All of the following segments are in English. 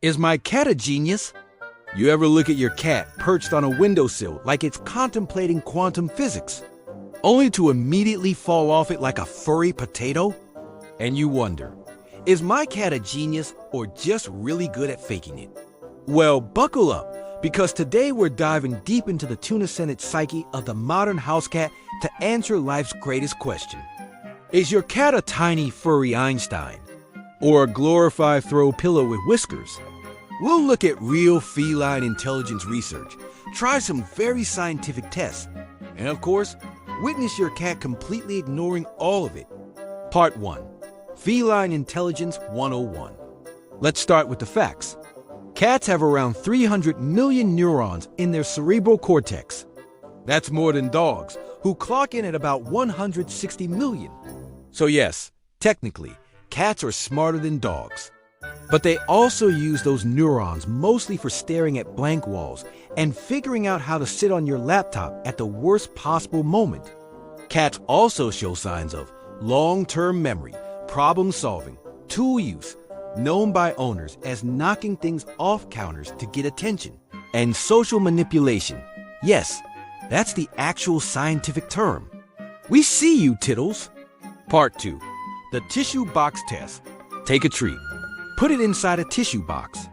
Is my cat a genius? You ever look at your cat perched on a windowsill like it's contemplating quantum physics, only to immediately fall off it like a furry potato? And you wonder, is my cat a genius or just really good at faking it? Well, buckle up, because today we're diving deep into the tuna-scented psyche of the modern house cat to answer life's greatest question. Is your cat a tiny, furry Einstein? Or a glorified throw pillow with whiskers? We'll look at real feline intelligence research, try some very scientific tests, and of course, witness your cat completely ignoring all of it. Part 1. Feline Intelligence 101. Let's start with the facts. Cats have around 300 million neurons in their cerebral cortex. That's more than dogs, who clock in at about 160 million. So yes, technically, cats are smarter than dogs. But they also use those neurons mostly for staring at blank walls and figuring out how to sit on your laptop at the worst possible moment. Cats also show signs of long-term memory, problem solving, tool use, known by owners as knocking things off counters to get attention, and social manipulation. Yes, that's the actual scientific term. We see you, Tittles. Part 2. The tissue box test. Take a treat. Put it inside a tissue box.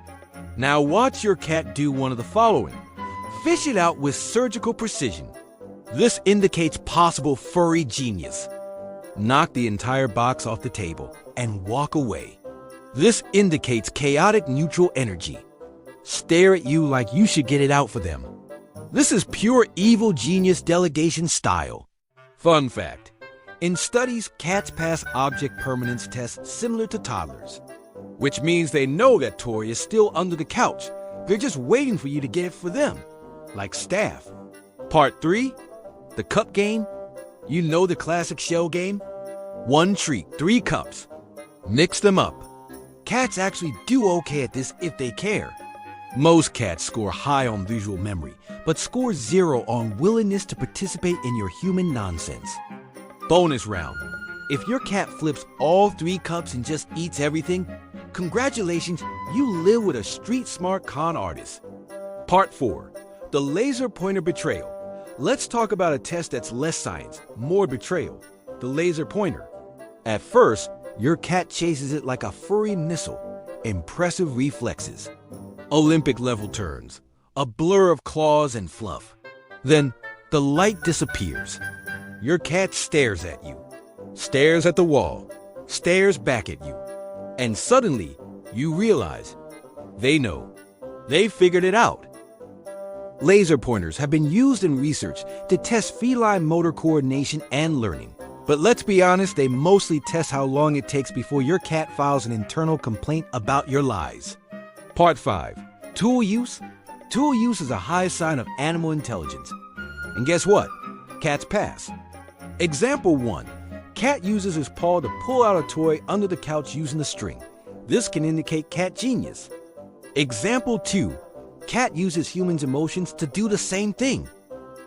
Now watch your cat do one of the following. Fish it out with surgical precision. This indicates possible furry genius. Knock the entire box off the table and walk away. This indicates chaotic neutral energy. Stare at you like you should get it out for them. This is pure evil genius delegation style. Fun fact. In studies, cats pass object permanence tests similar to toddlers, which means they know that toy is still under the couch. They're just waiting for you to get it for them, like staff. Part 3, the cup game. You know the classic shell game? 1 treat, 3 cups. Mix them up. Cats actually do okay at this if they care. Most cats score high on visual memory, but score 0 on willingness to participate in your human nonsense. Bonus round. If your cat flips all 3 cups and just eats everything, congratulations, you live with a street-smart con artist. Part 4. The laser pointer betrayal. Let's talk about a test that's less science, more betrayal. The laser pointer. At first, your cat chases it like a furry missile. Impressive reflexes. Olympic-level turns. A blur of claws and fluff. Then, the light disappears. Your cat stares at you. Stares at the wall. Stares back at you. And suddenly, you realize, they know. They figured it out. Laser pointers have been used in research to test feline motor coordination and learning. But let's be honest, they mostly test how long it takes before your cat files an internal complaint about your lies. Part 5. Tool use. Tool use is a high sign of animal intelligence. And guess what? Cats pass. Example 1. Cat uses his paw to pull out a toy under the couch using a string. This can indicate cat genius. Example 2. Cat uses humans' emotions to do the same thing.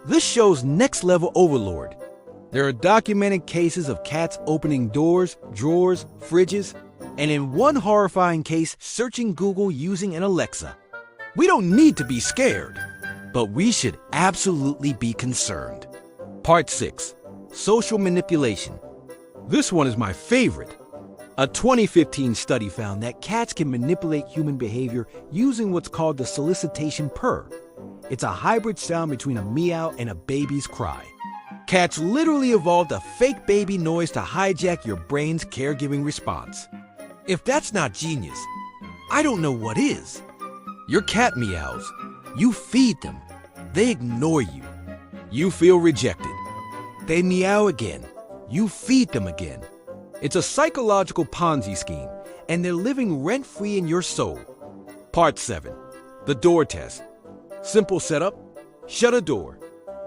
This shows next-level overlord. There are documented cases of cats opening doors, drawers, fridges, and in one horrifying case, searching Google using an Alexa. We don't need to be scared, but we should absolutely be concerned. Part 6. Social manipulation. This one is my favorite. A 2015 study found that cats can manipulate human behavior using what's called the solicitation purr. It's a hybrid sound between a meow and a baby's cry. Cats literally evolved a fake baby noise to hijack your brain's caregiving response. If that's not genius, I don't know what is. Your cat meows. You feed them. They ignore you. You feel rejected. They meow again. You feed them again. It's a psychological Ponzi scheme, and they're living rent-free in your soul. Part 7. The door test. Simple setup. Shut a door.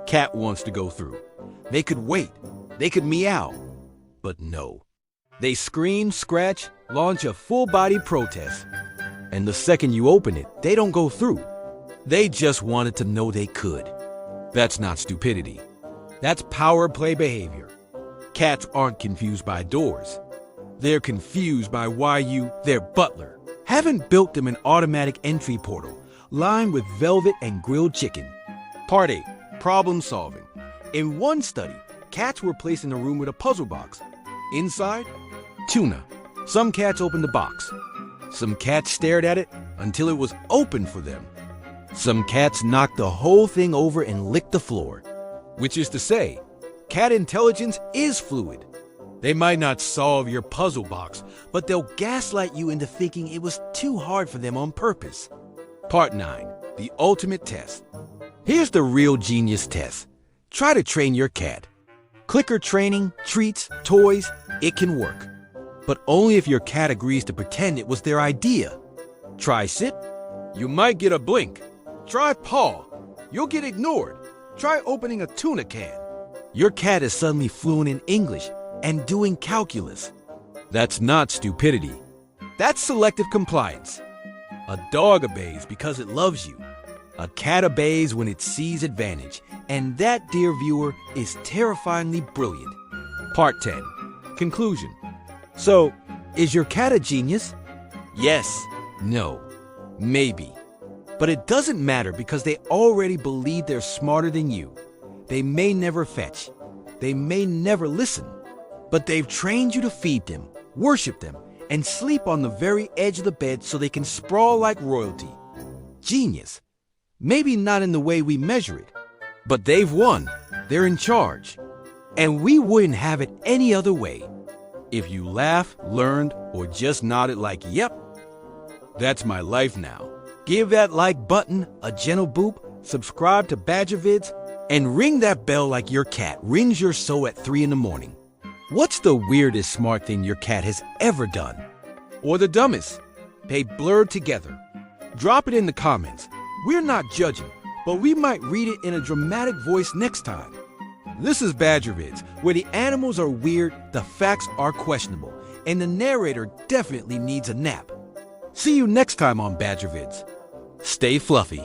Cat wants to go through. They could wait. They could meow. But no. They scream, scratch, launch a full-body protest. And the second you open it, they don't go through. They just wanted to know they could. That's not stupidity. That's power play behavior. Cats aren't confused by doors. They're confused by why you, their butler, Haven't built them an automatic entry portal lined with velvet and grilled chicken. Part 8. Problem solving. In one study, cats were placed in a room with a puzzle box. Inside, tuna. Some cats opened the box. Some cats stared at it until it was open for them. Some cats knocked the whole thing over and licked the floor. Which is to say, cat intelligence is fluid. They might not solve your puzzle box, but they'll gaslight you into thinking it was too hard for them on purpose. Part 9. The ultimate test. Here's the real genius test. Try to train your cat. Clicker training, treats, toys, it can work. But only if your cat agrees to pretend it was their idea. Try sit. You might get a blink. Try paw. You'll get ignored. Try opening a tuna can. Your cat is suddenly fluent in English and doing calculus. That's not stupidity. That's selective compliance. A dog obeys because it loves you. A cat obeys when it sees advantage. And that, dear viewer, is terrifyingly brilliant. Part 10. Conclusion. So, is your cat a genius? Yes, no, maybe. But it doesn't matter because they already believe they're smarter than you. They may never fetch. They may never listen. But they've trained you to feed them, worship them, and sleep on the very edge of the bed so they can sprawl like royalty. Genius. Maybe not in the way we measure it. But they've won. They're in charge. And we wouldn't have it any other way. If you laugh, learned, or just nodded like, yep, that's my life now. Give that like button a gentle boop, subscribe to BadgerVids, and ring that bell like your cat rings your soul at 3 in the morning. What's the weirdest smart thing your cat has ever done? Or the dumbest? They blurred together. Drop it in the comments. We're not judging, but we might read it in a dramatic voice next time. This is BadgerVids, where the animals are weird, the facts are questionable, and the narrator definitely needs a nap. See you next time on BadgerVids. Stay fluffy.